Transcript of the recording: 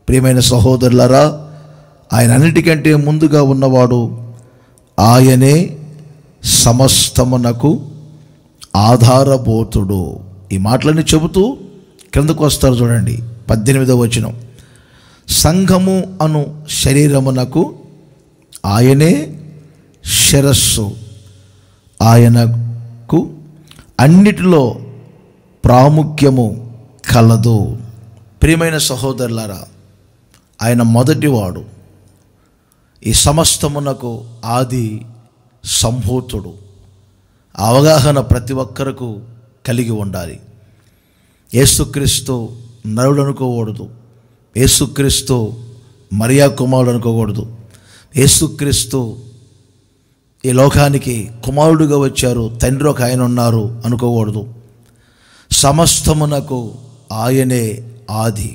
ప్రియమైన సహోదరులారా, ఆయన అన్నిటికంటే ముందుగా ఉన్నవాడు. ఆయనే సమస్తమునకు ఆధారభూతుడు. ఈ మాటలన్నీ చెబుతూ క్రిందకు వస్తారు. చూడండి 18వ వచనం. సంఘము అను శరీరమునకు ఆయనే శిరస్సు, ఆయనకు అన్నిటిలో ప్రాముఖ్యము కలదు. ప్రియమైన సహోదరులారా, ఆయన మొదటివాడు, ఈ సమస్తమునకు ఆది సంభూతుడు. అవగాహన ప్రతి ఒక్కరకు కలిగి ఉండాలి. యేసుక్రీస్తు నరుడు అనుకోకూడదు, యేసుక్రీస్తు మరియా కుమారుడు అనుకోకూడదు, యేసుక్రీస్తు ఈ లోకానికి కుమారుడుగా వచ్చారు, తండ్రి ఒక ఆయన ఉన్నారు అనుకోకూడదు. సమస్తమునకు ఆయనే ఆది.